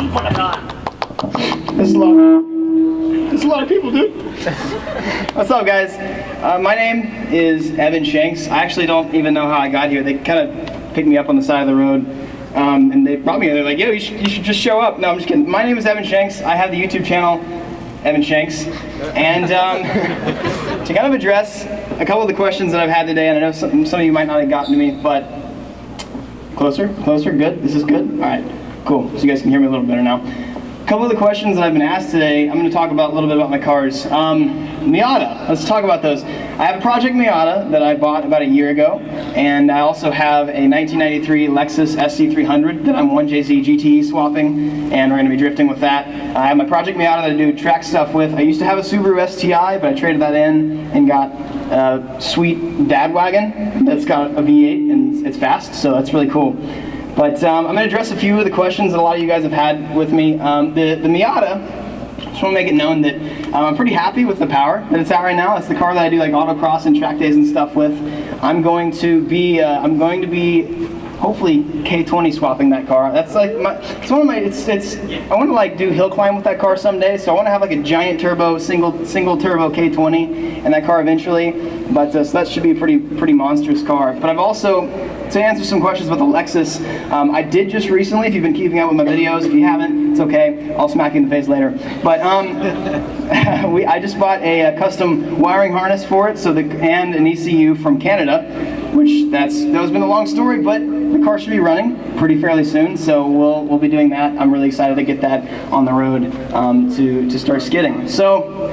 There's a lot of people, dude. What's up, guys? My name is Evan Shanks. I actually don't even know how I got here. They kind of picked me up on the side of the road, and they brought me here. They're like, yo, you should just show up. No, I'm just kidding. My name is Evan Shanks. I have the YouTube channel, Evan Shanks. And to kind of address a couple of the questions that I've had today, and I know some of you might not have gotten to me, but closer, good, this is good? All right, cool, so you guys can hear me a little better now. A couple of the questions that I've been asked today, I'm going to talk about a little bit about my cars. Miata, let's talk about those. I have a Project Miata that I bought about a year ago, and I also have a 1993 Lexus SC300 that I'm 1JZ GTE swapping, and we're going to be drifting with that. I have my Project Miata that I do track stuff with. I used to have a Subaru STI, but I traded that in and got a sweet dad wagon that's got a V8 and it's fast, so that's really cool. But I'm going to address a few of the questions that a lot of you guys have had with me. The Miata, I just want to make it known that I'm pretty happy with the power that it's at right now. It's the car that I do like autocross and track days and stuff with. I'm going to be hopefully K20 swapping that car. That's like it's one of my I want to like do hill climb with that car someday. So I want to have like a giant turbo single turbo K20 in that car eventually. But so that should be a pretty monstrous car. But I've also, to answer some questions about the Lexus, I did just recently, if you've been keeping up with my videos, if you haven't, it's okay, I'll smack you in the face later. But I just bought a custom wiring harness for it, and an ECU from Canada, which that has been a long story, but the car should be running pretty fairly soon, so we'll be doing that. I'm really excited to get that on the road to start skidding. So,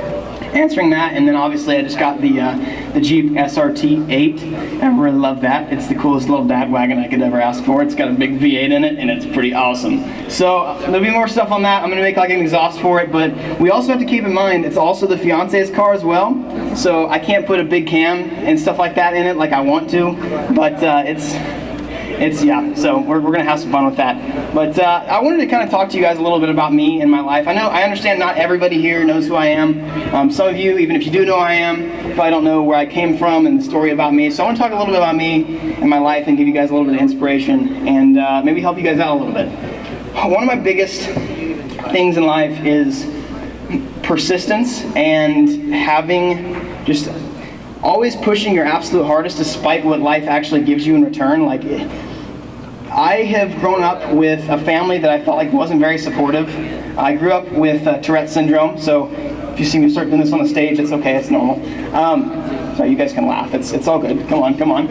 answering that, and then obviously I just got the Jeep SRT8. I really love that. It's the coolest little dad wagon I could ever ask for. It's got a big V8 in it, and it's pretty awesome. So there'll be more stuff on that. I'm gonna make like an exhaust for it, but we also have to keep in mind it's also the fiance's car as well. So I can't put a big cam and stuff like that in it like I want to, but yeah, so we're gonna have some fun with that. But I wanted to kind of talk to you guys a little bit about me and my life. I understand not everybody here knows who I am. Some of you, even if you do know who I am, probably don't know where I came from and the story about me. So I want to talk a little bit about me and my life and give you guys a little bit of inspiration and maybe help you guys out a little bit. One of my biggest things in life is persistence and having just always pushing your absolute hardest despite what life actually gives you in return. Like, I have grown up with a family that I felt like wasn't very supportive. I grew up with Tourette's syndrome, so if you see me start doing this on the stage, it's okay, it's normal. Sorry, you guys can laugh, it's all good, come on.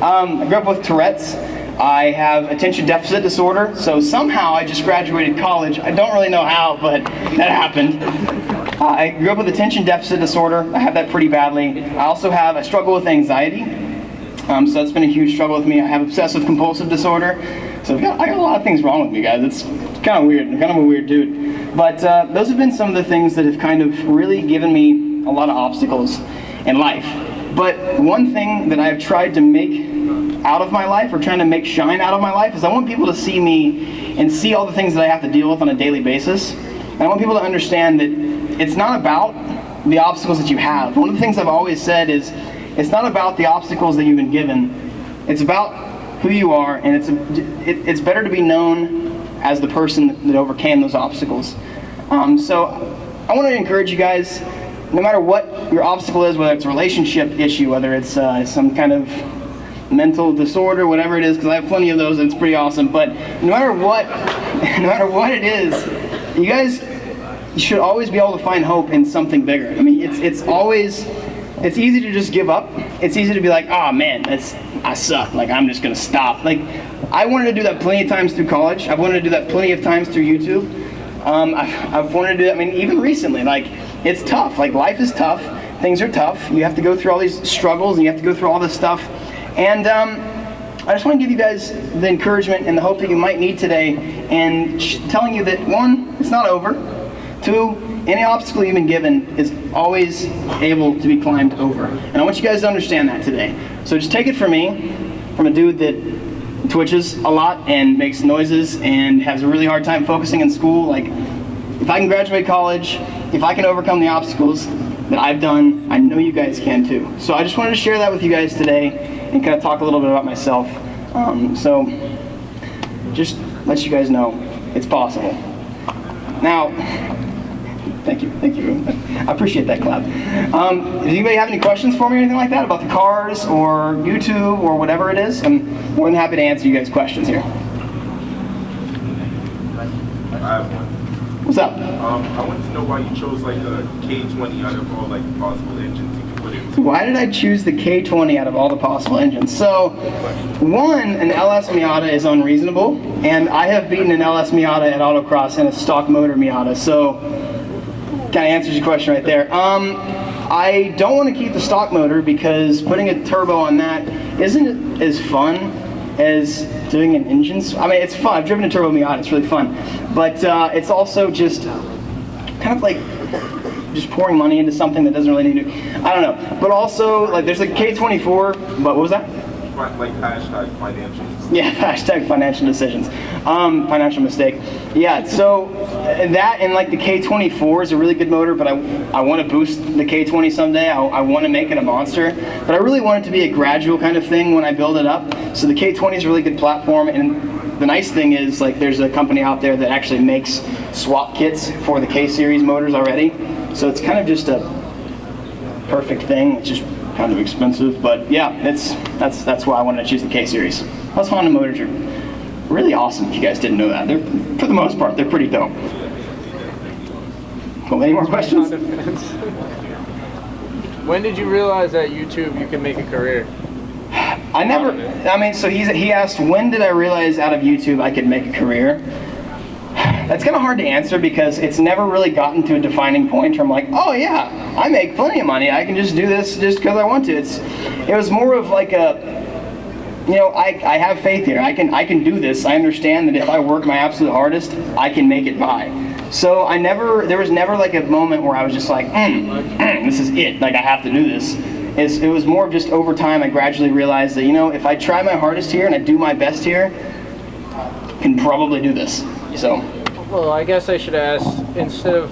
I grew up with Tourette's. I have attention deficit disorder, so somehow I just graduated college. I don't really know how, but that happened. I grew up with attention deficit disorder. I have that pretty badly. I struggle with anxiety. So that's been a huge struggle with me. I have obsessive compulsive disorder. So I got a lot of things wrong with me, guys. It's kind of weird. I'm kind of a weird dude. But those have been some of the things that have kind of really given me a lot of obstacles in life. But one thing that I've tried to make out of my life, or trying to make shine out of my life, is I want people to see me and see all the things that I have to deal with on a daily basis. And I want people to understand that it's not about the obstacles that you have. One of the things I've always said is, it's not about the obstacles that you've been given. It's about who you are, and it's better to be known as the person that overcame those obstacles. So I want to encourage you guys, no matter what your obstacle is, whether it's a relationship issue, whether it's some kind of mental disorder, whatever it is, because I have plenty of those and it's pretty awesome, but no matter what it is, you guys should always be able to find hope in something bigger. I mean, it's easy to just give up. It's easy to be like, oh man, I suck, like I'm just gonna stop. Like, I wanted to do that plenty of times through college. I've wanted to do that plenty of times through YouTube. I've wanted to do that, I mean, even recently, like, it's tough. Like, life is tough, things are tough. You have to go through all these struggles and you have to go through all this stuff. And I just want to give you guys the encouragement and the hope that you might need today, and telling you that, one, it's not over. Two, any obstacle you've been given is always able to be climbed over. And I want you guys to understand that today. So just take it from me, from a dude that twitches a lot and makes noises and has a really hard time focusing in school. Like, if I can graduate college, if I can overcome the obstacles that I've done, I know you guys can too. So I just wanted to share that with you guys today and kind of talk a little bit about myself. So just let you guys know, It's possible. Now, thank you. I appreciate that clap. Does anybody have any questions for me or anything like that about the cars or YouTube or whatever it is? I'm more than happy to answer you guys' questions here. I have one. What's up? I wanted to know why you chose like a K20 out of all like possible engines you could put into. Why did I choose the K20 out of all the possible engines? So, one, an LS Miata is unreasonable, and I have beaten an LS Miata at autocross and a stock motor Miata, so kind of answers your question right there. I don't want to keep the stock motor because putting a turbo on that isn't as fun as doing an engine. I mean, it's fun. I've driven a turbo Miata. It's really fun, but it's also just kind of like just pouring money into something that doesn't really need to. I don't know. But also, like, there's a K24. But what was that? Like hashtag financial. Yeah, hashtag financial decisions. Financial mistake. Yeah, so that and like the K24 is a really good motor, but I want to boost the K20 someday. I want to make it a monster, but I really want it to be a gradual kind of thing when I build it up. So the K20 is a really good platform, and the nice thing is like there's a company out there that actually makes swap kits for the K-series motors already. So it's kind of just a perfect thing. It's just kind of expensive, but yeah, that's why I wanted to choose the K-series. Plus Honda motors are really awesome if you guys didn't know that. They're, for the most part, they're pretty dope. Cool, any more questions? When did you realize that YouTube you can make a career? So he asked, when did I realize out of YouTube I could make a career? That's kind of hard to answer because it's never really gotten to a defining point where I'm like, oh yeah, I make plenty of money. I can just do this just because I want to. It was more of like I have faith here. I can do this. I understand that if I work my absolute hardest, I can make it by. So there was never like a moment where I was just like, this is it. Like I have to do this. It was more of just over time I gradually realized that, if I try my hardest here and I do my best here, I can probably do this. So. Well, I guess I should ask, instead of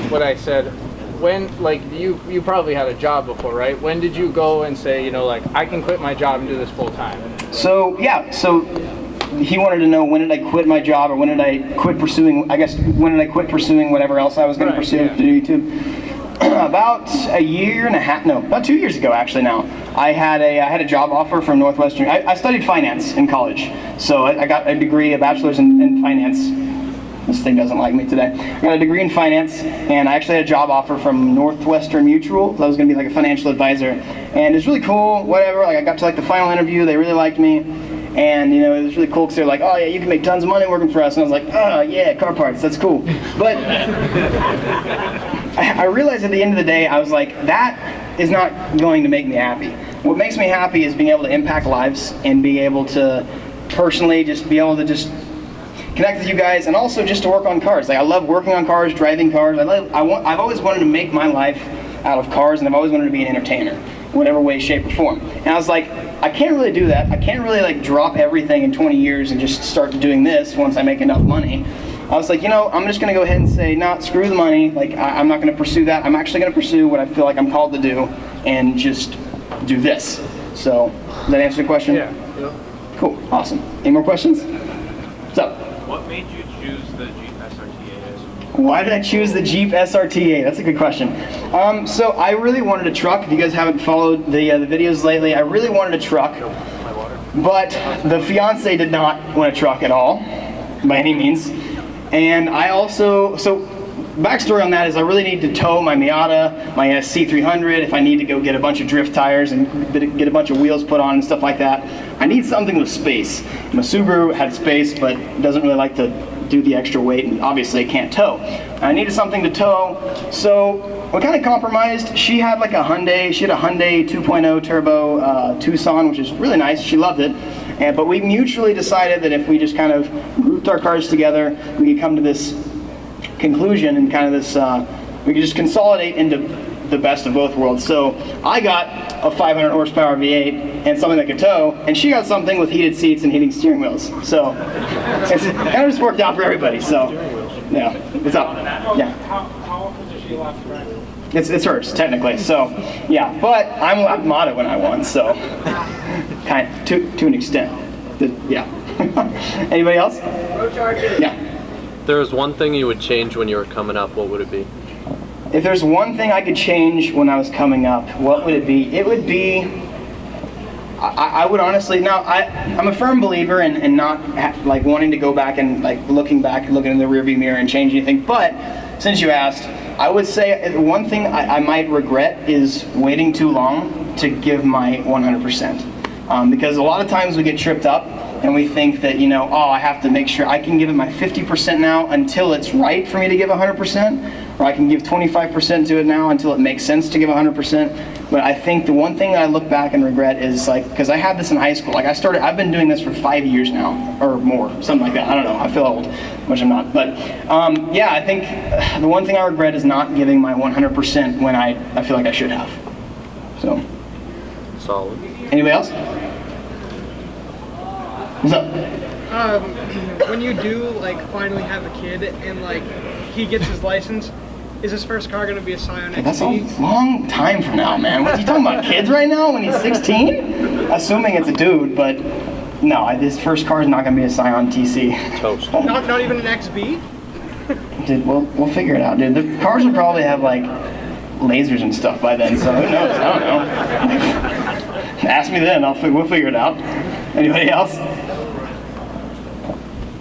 what I said, when, like, you probably had a job before, right? When did you go and say, like, I can quit my job and do this full time? So, yeah, so he wanted to know when did I quit my job, or when did I quit pursuing, when did I quit pursuing whatever else I was going to pursue to do YouTube? About about 2 years ago actually now. I had a job offer from Northwestern. I studied finance in college, so I got a degree, a bachelor's in finance. This thing doesn't like me today. I got a degree in finance, and I actually had a job offer from Northwestern Mutual. So I was going to be like a financial advisor, and it was really cool. Whatever. Like I got to like the final interview. They really liked me, and it was really cool because they're like, "Oh yeah, you can make tons of money working for us." And I was like, "Oh yeah, car parts. That's cool." But I realized at the end of the day, I was like, that is not going to make me happy. What makes me happy is being able to impact lives and being able to personally just be able to just connect with you guys, and also just to work on cars. Like I love working on cars, driving cars. I've always wanted to make my life out of cars, and I've always wanted to be an entertainer, in whatever way, shape, or form. And I was like, I can't really do that. I can't really like drop everything in 20 years and just start doing this once I make enough money. I was like, I'm just gonna go ahead and say, nah, screw the money. Like I'm not gonna pursue that. I'm actually gonna pursue what I feel like I'm called to do, and just do this. So, does that answer the question? Yeah. Cool. Awesome. Any more questions? What's up? What made you choose the Jeep SRT? Why did I choose the Jeep SRT? That's a good question. So I really wanted a truck. If you guys haven't followed the videos lately, I really wanted a truck. But the fiance did not want a truck at all, by any means. And I also, backstory on that is I really need to tow my Miata, my C300, if I need to go get a bunch of drift tires and get a bunch of wheels put on and stuff like that. I need something with space. My Subaru had space, but doesn't really like to do the extra weight, and obviously it can't tow. I needed something to tow, so we kind of compromised. She had like a Hyundai 2.0 turbo Tucson, which is really nice. She loved it. But we mutually decided that if we just kind of grouped our cars together, we could come to this conclusion and kind of this, we could just consolidate into the best of both worlds. So I got a 500 horsepower V8 and something that could tow, and she got something with heated seats and heating steering wheels. So it kind of just worked out for everybody. So yeah, what's up? Yeah. How often does she allow to drive? It's hers technically. So yeah, but I'm allowed to mod it when I want. So kind of to an extent. Yeah. Anybody else? Road charges. Yeah. If there was one thing you would change when you were coming up, what would it be? If there's one thing I could change when I was coming up, what would it be? It would be, I would honestly, now I'm a firm believer in not like wanting to go back and like looking in the rearview mirror and change anything, but since you asked, I would say one thing I might regret is waiting too long to give my 100%. Because a lot of times we get tripped up and we think that, you know, oh, I have to make sure I can give it my 50% now until it's right for me to give 100%, or I can give 25% to it now until it makes sense to give 100%. But I think the one thing that I look back and regret is like, because I had this in high school, like I've been doing this for 5 years now, or more, something like that. I don't know, I feel old, which I'm not. But yeah, I think the one thing I regret is not giving my 100% when I feel like I should have. So. Solid. Anybody else? What's up? When you do like finally have a kid and like he gets his license, is his first car gonna be a Scion XB? That's a long time from now, man. What are you talking about? Kids right now when he's 16? Assuming it's a dude, but no, his first car is not gonna be a Scion TC. Toast. Not even an XB? Dude, we'll figure it out, dude. The cars will probably have like lasers and stuff by then, so who knows? I don't know. Ask me then. We'll figure it out. Anybody else?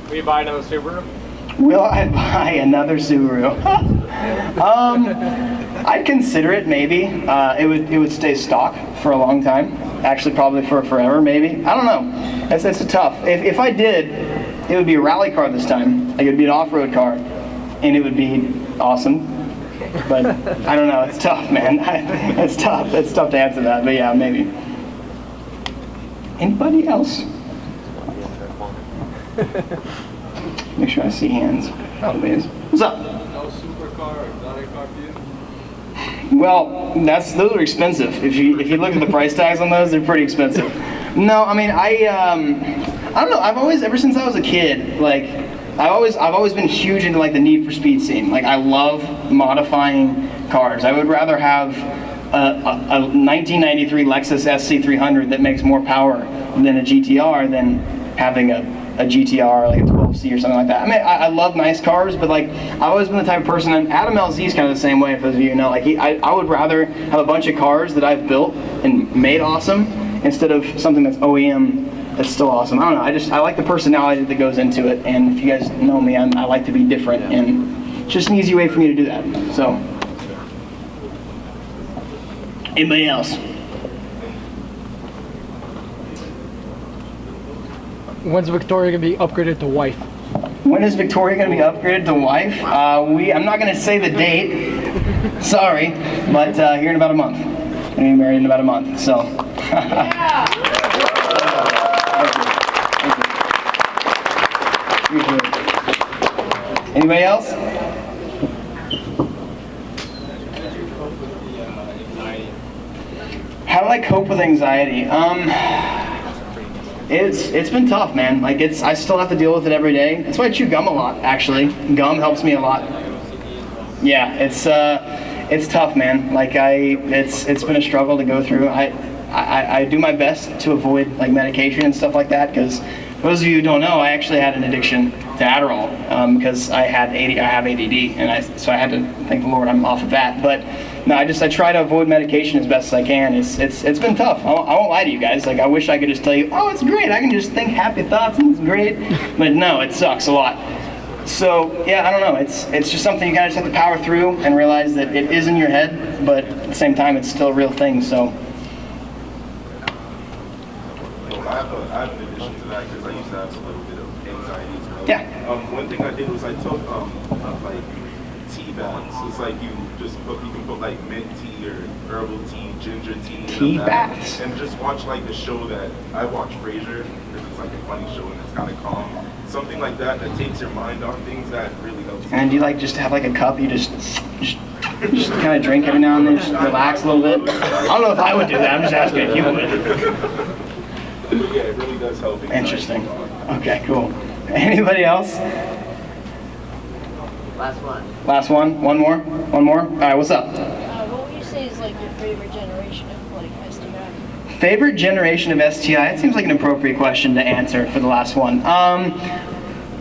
Will you buy another Subaru? Will I buy another Subaru? I'd consider it, maybe. It would stay stock for a long time. Actually, probably for forever, maybe. I don't know. It's a tough. If I did, it would be a rally car this time. Like, it would be an off-road car, and it would be awesome. But I don't know. It's tough, man. It's tough. It's tough to answer that. But yeah, maybe. Anybody else? Make sure I see hands. Probably is. What's up? No supercar or exotic car for you? Well, those are expensive. If you look at the price tags on those, they're pretty expensive. No, I mean I don't know. I've always, ever since I was a kid, like I've always been huge into like the Need for Speed scene. Like I love modifying cars. I would rather have a 1993 Lexus SC300 that makes more power than a GTR than having a GTR, like a 12C or something like that. I mean, I love nice cars, but like I've always been the type of person, and Adam LZ is kind of the same way, if those of you know. Like I would rather have a bunch of cars that I've built and made awesome instead of something that's OEM that's still awesome. I don't know. I like the personality that goes into it, and if you guys know me, I like to be different, and it's just an easy way for me to do that. So, anybody else? When's Victoria gonna be upgraded to wife? When is Victoria going to be upgraded to wife? I'm not going to say the date. Sorry, but here in about a month. I'm going to be married in about a month. So. Yeah. Thank you. Anybody else? How do I cope with anxiety? It's been tough, man. Like I still have to deal with it every day. That's why I chew gum a lot, actually. Gum helps me a lot. Yeah, it's tough, man. Like it's been a struggle to go through. I do my best to avoid like medication and stuff like that, because those of you who don't know, I actually had an addiction to Adderall because I have ADD, and so I had to thank the Lord I'm off of that. But no, I try to avoid medication as best as I can. It's been tough. I won't lie to you guys. Like I wish I could just tell you, oh, it's great. I can just think happy thoughts and it's great. But no, it sucks a lot. So yeah, I don't know. It's just something you guys have to power through and realize that it is in your head, but at the same time, it's still a real thing. So. I have an addition to that because I used to have a little bit of anxiety as well. Yeah. One thing I did was I took like tea baths. It's like you can put like mint tea or herbal tea, ginger tea. Tea baths. And just watch like the show that I watch, Frasier, because it's like a funny show and it's kind of calm. Something like that takes your mind off things that really helps. And do you like just have like a cup? You just kind of drink every now and then, just relax a little bit. I don't know if I would do that. I'm just asking if you would. Yeah, it really does help. Interesting. Okay, cool. Anybody else? Last one. Last one? One more? One more? All right, what's up? What would you say is like your favorite generation of like STI? Favorite generation of STI? It seems like an appropriate question to answer for the last one.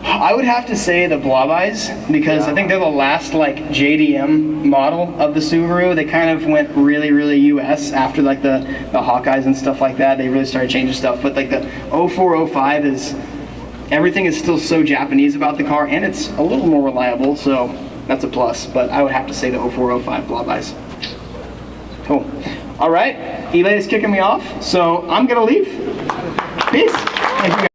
I would have to say the Blob Eyes, because I think they're the last like JDM model of the Subaru. They kind of went really US after like the Hawkeyes and stuff like that. They really started changing stuff. But like the 0405 is, everything is still so Japanese about the car, and it's a little more reliable, so that's a plus. But I would have to say the 0405 Blob Eyes. Cool. All right, Elaine is kicking me off, so I'm gonna leave. Peace. Thank you guys.